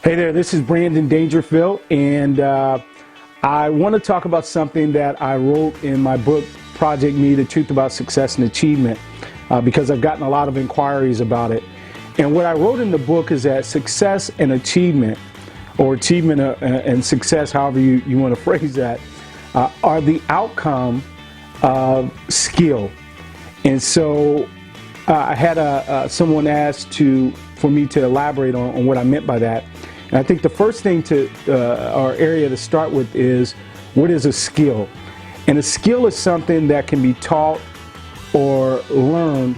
Hey there, this is Brandon Dangerfield, and I want to talk about something that I wrote in my book, Project Me, The Truth About Success and Achievement, because I've gotten a lot of inquiries about it. And what I wrote in the book is that success and achievement, or achievement and success, however you want to phrase that, are the outcome of skill. And so I had someone ask for me to elaborate on what I meant by that. And I think the first thing or area to start with is, what is a skill? And a skill is something that can be taught or learned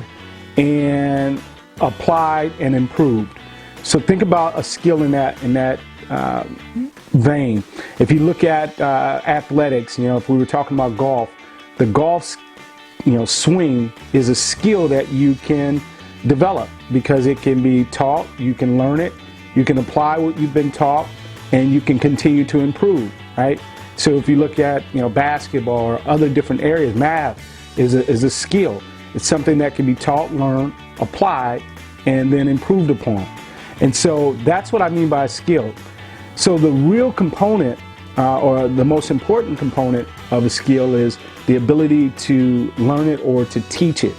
and applied and improved. So think about a skill in that vein. If you look at athletics, if we were talking about golf, the golf swing is a skill that you can develop because it can be taught, you can learn it, you can apply what you've been taught, and you can continue to improve, right? So if you look at basketball or other different areas, math is a skill. It's something that can be taught, learned, applied, and then improved upon. And so that's what I mean by a skill. So the real component, or the most important component of a skill, is the ability to learn it or to teach it.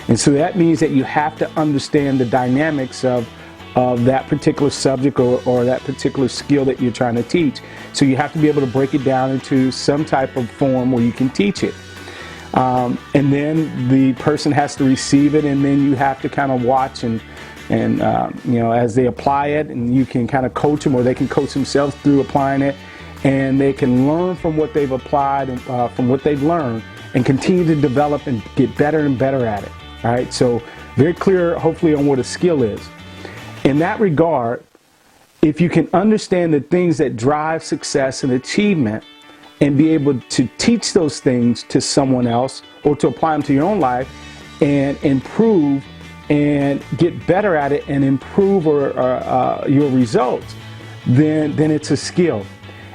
And so that means that you have to understand the dynamics of that particular subject or that particular skill that you're trying to teach. So you have to be able to break it down into some type of form where you can teach it. And then the person has to receive it, and then you have to kind of watch and as they apply it, and you can kind of coach them, or they can coach themselves through applying it, and they can learn from what they've applied and from what they've learned, and continue to develop and get better and better at it. All right, so very clear, hopefully, on what a skill is. In that regard, if you can understand the things that drive success and achievement and be able to teach those things to someone else or to apply them to your own life and improve and get better at it and improve your results, then it's a skill.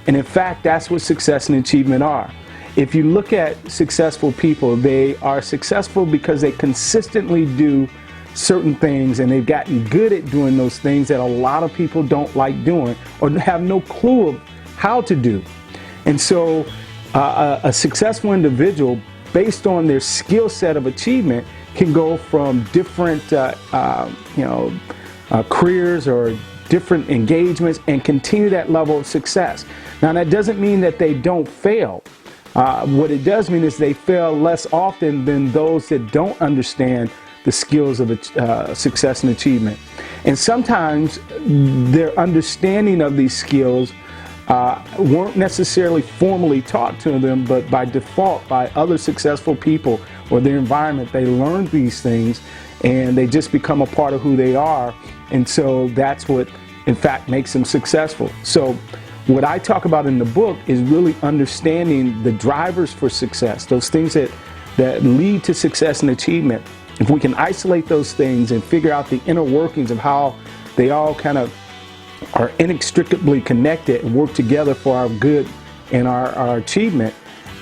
And in fact, that's what success and achievement are. If you look at successful people, they are successful because they consistently do certain things, and they've gotten good at doing those things that a lot of people don't like doing or have no clue of how to do. And so a successful individual, based on their skill set of achievement, can go from different careers or different engagements and continue that level of success. Now, that doesn't mean that they don't fail. What it does mean is they fail less often than those that don't understand the skills of success and achievement. And sometimes their understanding of these skills weren't necessarily formally taught to them, but by default, by other successful people or their environment, they learned these things and they just become a part of who they are. And so that's what, in fact, makes them successful. So what I talk about in the book is really understanding the drivers for success, those things that lead to success and achievement. If we can isolate those things and figure out the inner workings of how they all kind of are inextricably connected and work together for our good and our achievement,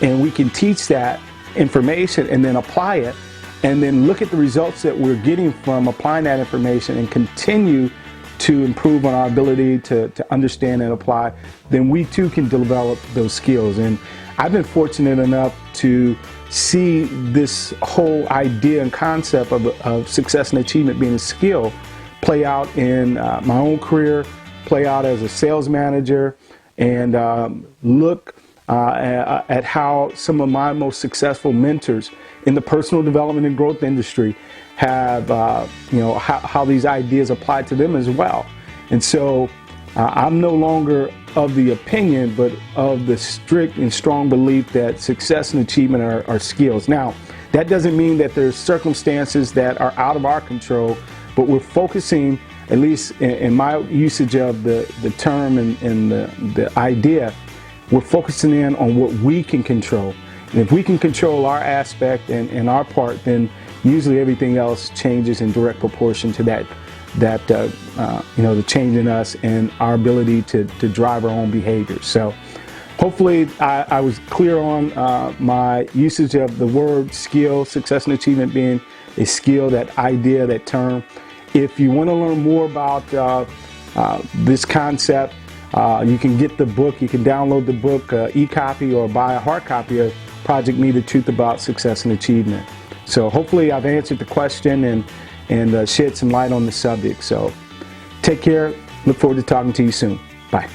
and we can teach that information and then apply it, and then look at the results that we're getting from applying that information and continue to improve on our ability to understand and apply, then we too can develop those skills. And I've been fortunate enough to see this whole idea and concept of success and achievement being a skill play out in my own career, play out as a sales manager, and look at how some of my most successful mentors in the personal development and growth industry have, how these ideas apply to them as well. And so I'm no longer of the opinion, but of the strict and strong belief that success and achievement are skills. Now, that doesn't mean that there's circumstances that are out of our control, but we're focusing, at least in my usage of the term and the idea, we're focusing in on what we can control. And if we can control our aspect and our part, then usually everything else changes in direct proportion to that the change in us and our ability to drive our own behavior. So hopefully I was clear on my usage of the word skill, success and achievement being a skill, that idea, that term. If you want to learn more about this concept. You can get the book, you can download the book, e-copy, or buy a hard copy of Project Me, The Truth About Success and Achievement. So hopefully I've answered the question and shed some light on the subject. So take care. Look forward to talking to you soon. Bye.